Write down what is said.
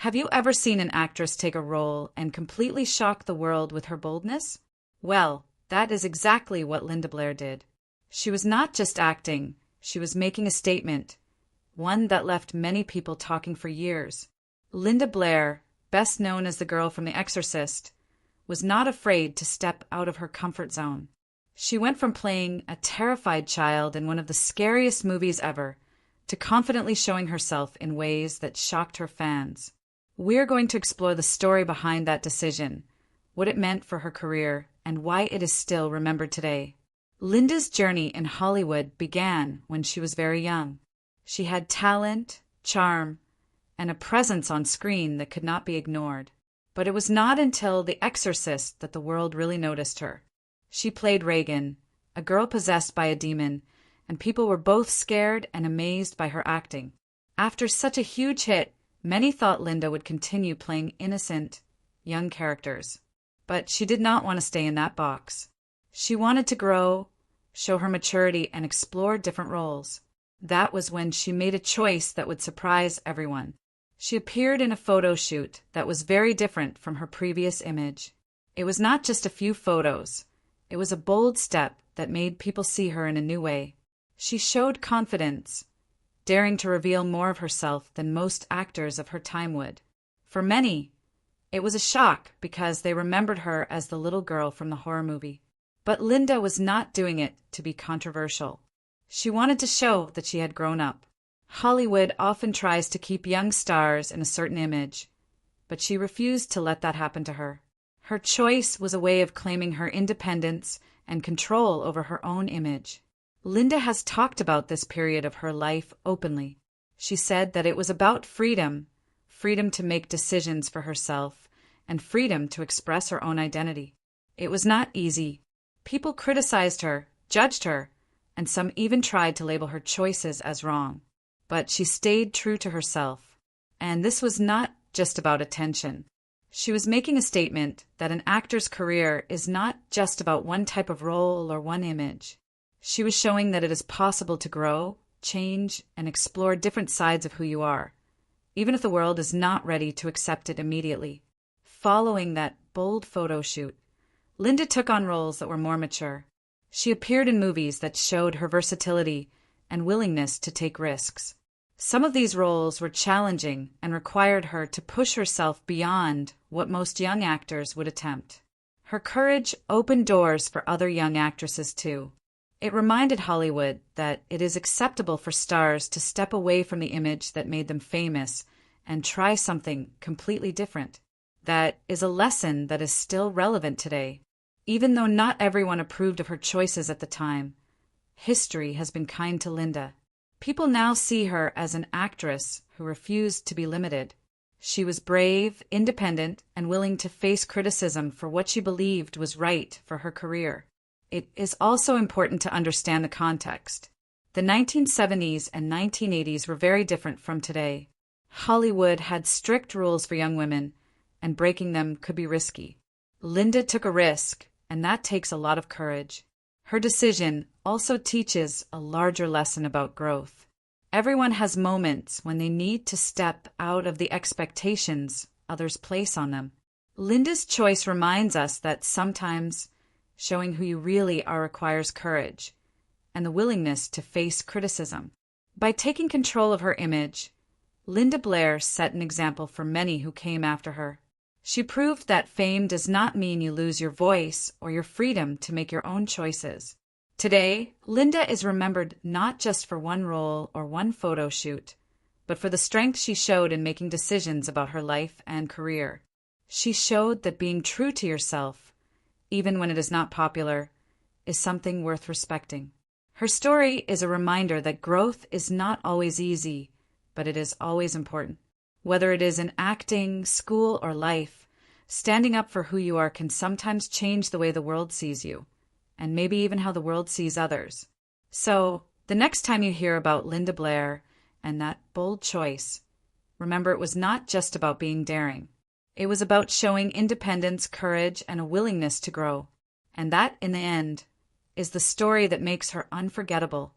Have you ever seen an actress take a role and completely shock the world with her boldness? Well, that is exactly what Linda Blair did. She was not just acting, she was making a statement, one that left many people talking for years. Linda Blair, best known as the girl from The Exorcist, was not afraid to step out of her comfort zone. She went from playing a terrified child in one of the scariest movies ever to confidently showing herself in ways that shocked her fans. We're going to explore the story behind that decision, what it meant for her career, and why it is still remembered today. Linda's journey in Hollywood began when she was very young. She had talent, charm, and a presence on screen that could not be ignored. But it was not until The Exorcist that the world really noticed her. She played Regan, a girl possessed by a demon, and people were both scared and amazed by her acting. After such a huge hit, many thought Linda would continue playing innocent, young characters. But she did not want to stay in that box. She wanted to grow, show her maturity, and explore different roles. That was when she made a choice that would surprise everyone. She appeared in a photo shoot that was very different from her previous image. It was not just a few photos. It was a bold step that made people see her in a new way. She showed confidence, daring to reveal more of herself than most actors of her time would. For many, it was a shock because they remembered her as the little girl from the horror movie. But Linda was not doing it to be controversial. She wanted to show that she had grown up. Hollywood often tries to keep young stars in a certain image, but she refused to let that happen to her. Her choice was a way of claiming her independence and control over her own image. Linda has talked about this period of her life openly. She said that it was about freedom, freedom to make decisions for herself, and freedom to express her own identity. It was not easy. People criticized her, judged her, and some even tried to label her choices as wrong. But she stayed true to herself. And this was not just about attention. She was making a statement that an actor's career is not just about one type of role or one image. She was showing that it is possible to grow, change, and explore different sides of who you are, even if the world is not ready to accept it immediately. Following that bold photo shoot, Linda took on roles that were more mature. She appeared in movies that showed her versatility and willingness to take risks. Some of these roles were challenging and required her to push herself beyond what most young actors would attempt. Her courage opened doors for other young actresses too. It reminded Hollywood that it is acceptable for stars to step away from the image that made them famous and try something completely different. That is a lesson that is still relevant today. Even though not everyone approved of her choices at the time, history has been kind to Linda. People now see her as an actress who refused to be limited. She was brave, independent, and willing to face criticism for what she believed was right for her career. It is also important to understand the context. The 1970s and 1980s were very different from today. Hollywood had strict rules for young women, and breaking them could be risky. Linda took a risk, and that takes a lot of courage. Her decision also teaches a larger lesson about growth. Everyone has moments when they need to step out of the expectations others place on them. Linda's choice reminds us that sometimes showing who you really are requires courage and the willingness to face criticism. By taking control of her image, Linda Blair set an example for many who came after her. She proved that fame does not mean you lose your voice or your freedom to make your own choices. Today, Linda is remembered not just for one role or one photo shoot, but for the strength she showed in making decisions about her life and career. She showed that being true to yourself, even when it is not popular, is something worth respecting. Her story is a reminder that growth is not always easy, but it is always important. Whether it is in acting, school, or life, standing up for who you are can sometimes change the way the world sees you, and maybe even how the world sees others. So, the next time you hear about Linda Blair and that bold choice, remember it was not just about being daring. It was about showing independence, courage, and a willingness to grow. And that, in the end, is the story that makes her unforgettable.